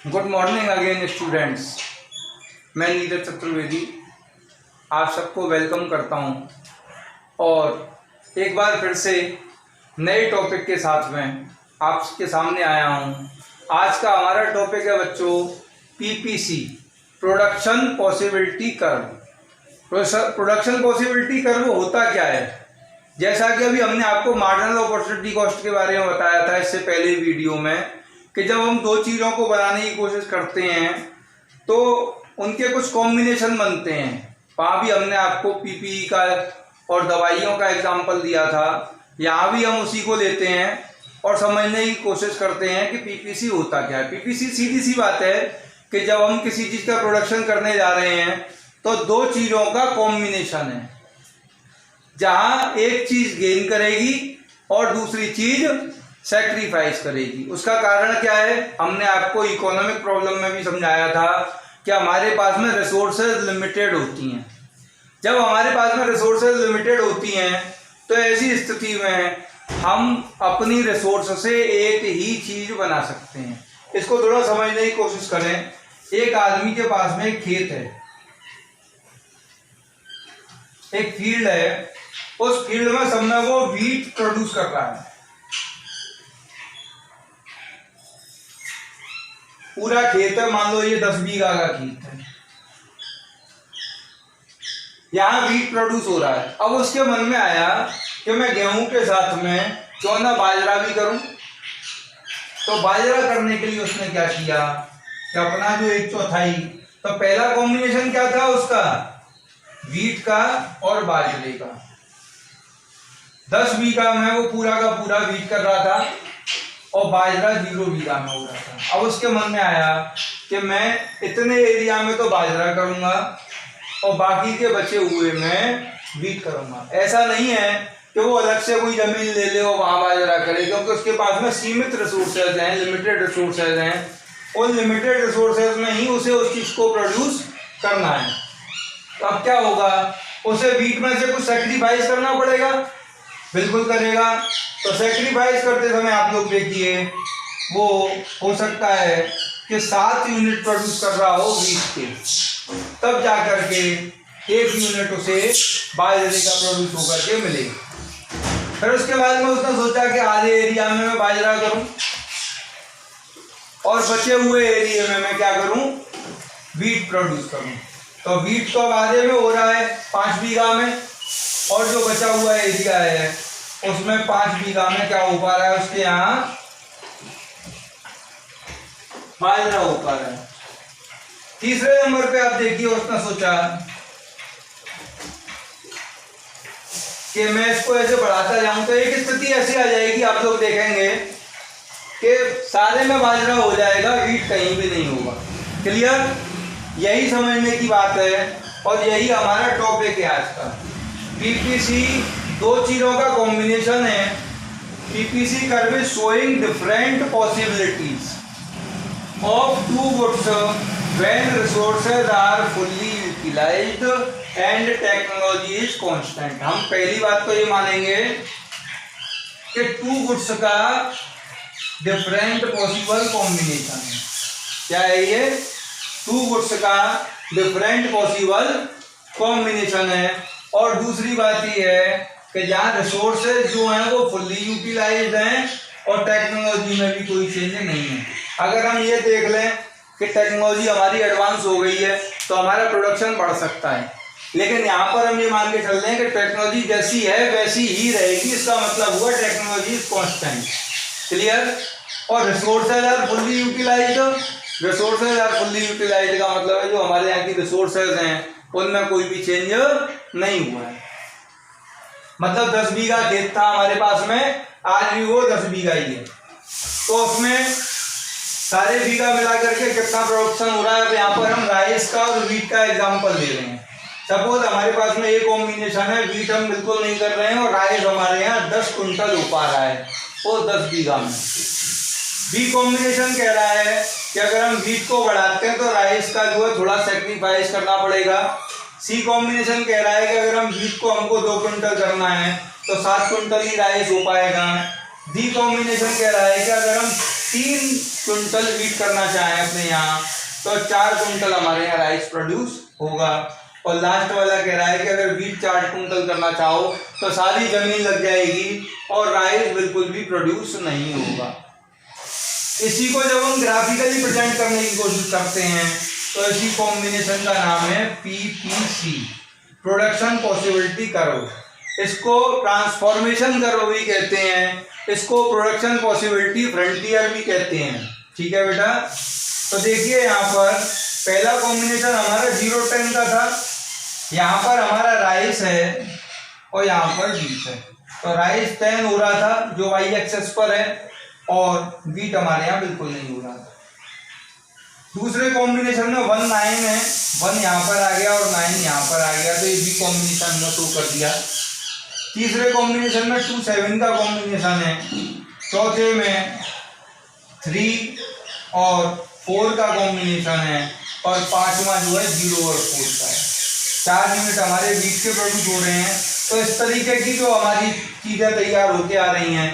Good morning again students. मैं नीरज चतुर्वेदी आप सबको वेलकम करता हूं और एक बार फिर से नए टॉपिक के साथ में आपके सामने आया हूं। आज का हमारा टॉपिक है बच्चों PPC, production possibility curve. Production possibility curve होता क्या है? जैसा कि अभी हमने आपको मार्जिनल अपॉर्चुनिटी कॉस्ट के बारे में बताया था इससे पहले वीडियो में कि जब हम दो चीज़ों को बनाने की कोशिश करते हैं तो उनके कुछ कॉम्बिनेशन बनते हैं। वहाँ भी हमने आपको पीपीई का और दवाइयों का एग्जाम्पल दिया था। यहाँ भी हम उसी को लेते हैं और समझने की कोशिश करते हैं कि पीपीसी होता क्या है। पीपीसी सीधी सी बात है कि जब हम किसी चीज़ का प्रोडक्शन करने जा रहे हैं तो दो चीज़ों का कॉम्बिनेशन है, जहाँ एक चीज़ गेन करेगी और दूसरी चीज़ सैक्रिफाइस करेगी। उसका कारण क्या है? हमने आपको इकोनॉमिक प्रॉब्लम में भी समझाया था कि हमारे पास में रिसोर्सेज लिमिटेड होती हैं। जब हमारे पास में रिसोर्सेज लिमिटेड होती हैं तो ऐसी स्थिति में हम अपनी रिसोर्स से एक ही चीज बना सकते हैं। इसको थोड़ा समझने की कोशिश करें। एक आदमी के पास में एक खेत है, एक फील्ड है, उस फील्ड में सब में वो व्हीट प्रोड्यूस कर रहा है। पूरा खेत है, मान लो ये 10 बीघा का खेत है, यहाँ व्हीट प्रोड्यूस हो रहा है। अब उसके मन में आया कि मैं गेहूं के साथ में क्यों ना बाजरा भी करूं। तो बाजरा करने के लिए उसने क्या किया कि अपना जो 1/4, तो पहला कॉम्बिनेशन क्या था उसका? व्हीट का और बाजरे का। 10 बीघा में वो पूरा का पूरा व्हीट कर रहा था और बाजरा 0 बीघा में हो रहा था। अब उसके मन में आया कि मैं इतने एरिया में तो बाजरा करूंगा और बाकी के बचे हुए में व्हीट करूंगा। ऐसा नहीं है कि वो अलग से कोई जमीन ले ले और वहां बाजरा करे, क्योंकि उसके पास में सीमित रिसोर्सेज हैं, लिमिटेड रिसोर्सेज हैं। उन लिमिटेड रिसोर्सेज में ही उसे उस चीज को प्रोड्यूस करना है। तो अब क्या होगा? उसे व्हीट में से कुछ सैक्रिफाइस करना पड़ेगा, बिल्कुल करेगा। तो सैक्रिफाइस करते समय आप लोग देखिए वो हो सकता है कि 7 यूनिट प्रोड्यूस कर रहा हो व्हीट के, तब जा करके 1 यूनिट उसे बाजरे का प्रोड्यूस होकर के मिलेगा। फिर उसके बाद में उसने सोचा कि आधे एरिया में मैं बाजरा करूं और बचे हुए एरिया में मैं क्या करूं? व्हीट प्रोड्यूस करूं। तो व्हीट तो आधे में हो रहा है 5 बीघा में, और जो बचा हुआ एरिया है उसमें 5 बीघा में क्या हो पा रहा है? उसके यहाँ बाजरा हो पा रहा है। तीसरे नंबर पे आप देखिए उसने सोचा कि मैं इसको ऐसे बढ़ाता जाऊं तो एक स्थिति ऐसी आ जाएगी, आप लोग देखेंगे कि सारे में बाजरा हो जाएगा, व्हीट कहीं भी नहीं होगा। क्लियर? यही समझने की बात है और यही हमारा टॉपिक है आज का। पीपीसी दो चीजों का कॉम्बिनेशन है। PPC curve is showing different possibilities of two goods when resources are fully utilised and technology is constant. हम पहली बात तो ये मानेंगे कि टू गुड्स का डिफरेंट पॉसिबल कॉम्बिनेशन है। क्या है ये? टू गुड्स का डिफरेंट पॉसिबल कॉम्बिनेशन है। और दूसरी बात ये है कि जहाँ रिसोर्सेज जो हैं वो फुल्ली यूटिलाइज्ड हैं और टेक्नोलॉजी में भी कोई चेंज नहीं है। अगर हम ये देख लें कि टेक्नोलॉजी हमारी एडवांस हो गई है तो हमारा प्रोडक्शन बढ़ सकता है, लेकिन यहाँ पर हम ये मान के चल रहे हैं कि टेक्नोलॉजी जैसी है वैसी ही रहेगी। इसका मतलब हुआ टेक्नोलॉजी इज कांस्टेंट। क्लियर? और resources are fully utilised, resources are fully utilised का मतलब है जो हमारे यहाँ की रिसोर्सेज हैं उनमें कोई भी चेंज नहीं हुआ है। मतलब 10 बीघा खेत था हमारे पास में, आज भी वो 10 बीघा ही है। तो उसमें सारे बीघा मिला करके कितना प्रोडक्शन हो रहा है? अब यहाँ पर हम राइस का और व्हीट का एग्जांपल ले रहे हैं। सपोज हमारे पास में एक कॉम्बिनेशन है, व्हीट हम बिल्कुल नहीं कर रहे हैं और राइस हमारे यहाँ 10 कुंटल हो पा रहा है वो 10 बीघा में। बी कॉम्बिनेशन कह रहा है कि अगर हम व्हीट को बढ़ाते हैं तो राइस का जो है थोड़ा सेक्रीफाइस करना पड़ेगा। सी कॉम्बिनेशन कह रहा है कि अगर हम व्हीट को हमको 2 क्विंटल करना है तो 7 क्विंटल ही राइस हो पाएगा। डी कॉम्बिनेशन कह रहा है कि अगर हम 3 क्विंटल वीट करना चाहें अपने यहाँ तो 4 क्विंटल हमारे यहाँ राइस प्रोड्यूस होगा। और लास्ट वाला कह रहा है कि अगर वीट 4 क्विंटल करना चाहो तो सारी जमीन लग जाएगी और राइस बिल्कुल भी प्रोड्यूस नहीं होगा। इसी को जब हम ग्राफिकली प्रेजेंट करने की कोशिश करते हैं तो इसी कॉम्बिनेशन का नाम है PPC, प्रोडक्शन पॉसिबिलिटी कर्व। इसको ट्रांसफॉर्मेशन कर्व भी कहते हैं, इसको प्रोडक्शन पॉसिबिलिटी फ्रंटियर भी कहते हैं। ठीक है बेटा, तो देखिए यहाँ पर पहला कॉम्बिनेशन हमारा 0-10 का था। यहाँ पर हमारा राइस है और यहाँ पर वीट है, तो राइस 10 हो रहा था जो वाई एक्सेस पर है और वीट हमारे यहाँ बिल्कुल नहीं हो रहा था। दूसरे कॉम्बिनेशन में 1-9 है, 1 यहाँ पर आ गया और 9 यहाँ पर आ गया, तो ये भी कॉम्बिनेशन हमने शो कर दिया। तीसरे कॉम्बिनेशन में 2-7 का कॉम्बिनेशन है, चौथे में 3 और 4 का कॉम्बिनेशन है और पांचवा जो है 0 और 4 का है। 4 यूनिट हमारे वीट के प्रोड्यूस हो रहे हैं। तो इस तरीके की जो हमारी चीज़ें तैयार होके आ रही हैं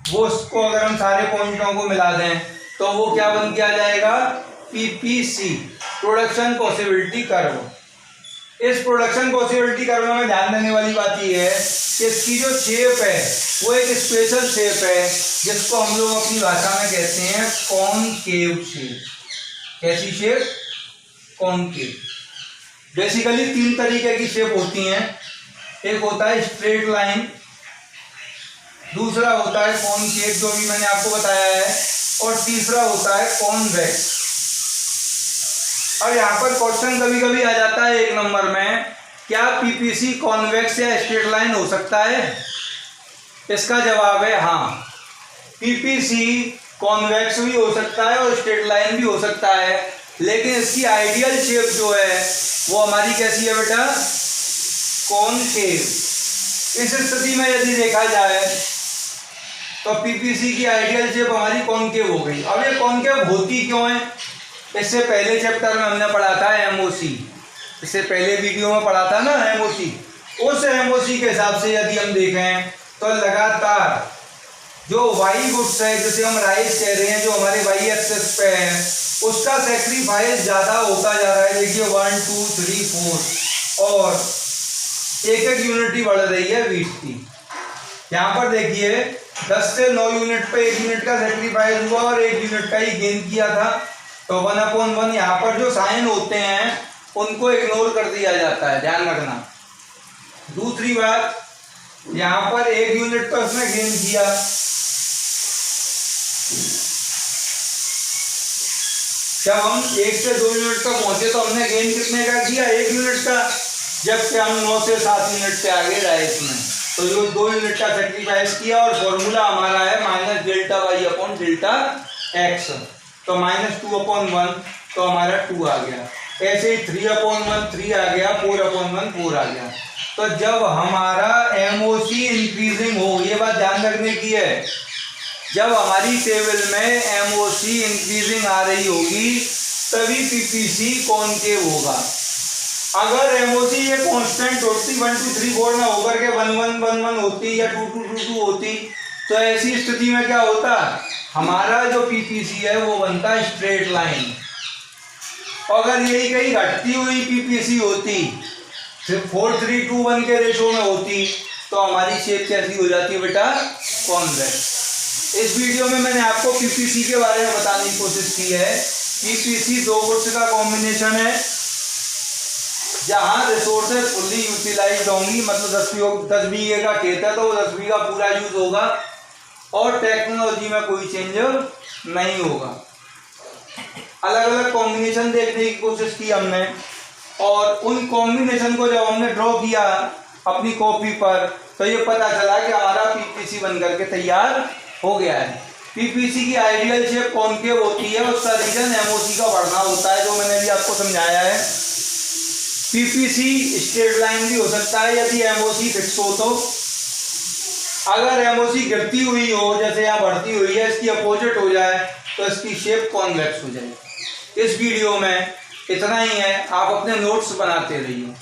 वो उसको अगर हम सारे पॉइंटों को मिला दें तो वो क्या बन के आ जाएगा, PPC, प्रोडक्शन पॉसिबिलिटी कर्व। इस प्रोडक्शन पॉसिबिलिटी कर्व में ध्यान देने वाली बात ये है कि इसकी जो शेप है वो एक स्पेशल शेप है जिसको हम लोग अपनी भाषा में कहते हैं कॉनकेव शेप। कैसी शेप? कॉनकेव। बेसिकली 3 तरीके की शेप होती हैं, एक होता है स्ट्रेट लाइन, दूसरा होता है कॉनकेव जो भी मैंने आपको बताया है, और तीसरा होता है कॉन्वेक्स। अब यहाँ पर क्वेश्चन कभी कभी आ जाता है 1 नंबर में, क्या PPC कॉन्वेक्स या स्ट्रेट लाइन हो सकता है? इसका जवाब है हाँ, PPC कॉन्वेक्स भी हो सकता है और स्ट्रेट लाइन भी हो सकता है, लेकिन इसकी आइडियल शेप जो है वो हमारी कैसी है बेटा? कॉनकेव। इस स्थिति में यदि देखा जाए तो PPC की आइडियल शेप हमारी कॉनकेव हो गई। अब ये कॉनकेव होती क्यों है? इससे पहले चैप्टर में हमने पढ़ा था MOC, इससे पहले वीडियो में पढ़ा था ना MOC। उस MOC के हिसाब से यदि हम देखें तो लगातार जो वाई गुड्स है, जिसे हम राइस कह रहे हैं, जो हमारे वाई एक्सेस पे है, उसका सेक्रीफाइस ज़्यादा होता जा रहा है। देखिए 1, 2, 3, 4 और एक यूनिट बढ़ रही है वीट की। यहाँ पर देखिए 10 से 9 यूनिट पे 1 यूनिट का सेक्रीफाइस हुआ और 1 यूनिट का ही गेन किया था। तो 1/1 यहाँ पर जो साइन होते हैं उनको इग्नोर कर दिया जाता है, ध्यान रखना। दूसरी बात, यहाँ पर 1 यूनिट का उसने गेन किया, जब हम 1 से 2 यूनिट तक पहुंचे तो हमने गेन कितने का किया? 1 यूनिट का। जबकि हम 9 से 7 यूनिट पे आगे राइस में, तो जो 2 यूनिट का सेक्रीफाइस किया और फॉर्मूला हमारा है -ΔY/ΔX। तो -2/1 तो हमारा 2 आ गया। ऐसे ही 3/1 3 आ गया, 4/1 4 आ गया। तो जब हमारा MOC इंक्रीजिंग हो, ये बात ध्यान रखने की है, जब हमारी टेबल में MOC इंक्रीजिंग आ रही होगी तभी PPC कॉनकेव होगा। अगर MOC ये कांस्टेंट होती 1 2 3 4 ना होकर के 1 1 1 1 होती या 2 2 2 2 होती तो ऐसी स्थिति में क्या होता, हमारा जो PPC है वो बनता है स्ट्रेट लाइन। अगर यही कहीं घटती हुई PPC होती, 4 3 2 1 के रेशो में होती, तो हमारी शेप कैसी हो जाती है बेटा? कॉन्वेक्स। इस वीडियो में मैंने आपको PPC के बारे में बताने की कोशिश की है। PPC 2 गुड्स का कॉम्बिनेशन है जहाँ रिसोर्सेज फुल्ली यूटिलाइज होंगी, मतलब 10 बीघे का खेत है तो वो 10 बीघा पूरा यूज होगा और टेक्नोलॉजी में कोई चेंज नहीं होगा। अलग अलग कॉम्बिनेशन देखने की कोशिश की हमने और उन कॉम्बिनेशन को जब हमने ड्रॉ किया अपनी कॉपी पर तो ये पता चला कि हमारा PPC बन करके तैयार हो गया है। PPC की आइडियल शेप कॉनकेव होती है, उसका रीजन MOC का बढ़ना होता है, जो मैंने भी आपको समझाया है। PPC स्ट्रेट लाइन भी हो सकता है यदि MOC फिक्स हो तो। अगर MOC गिरती हुई हो, जैसे यहाँ बढ़ती हुई है, इसकी अपोजिट हो जाए तो इसकी शेप कॉन्वेक्स हो जाएगी। इस वीडियो में इतना ही है, आप अपने नोट्स बनाते रहिए।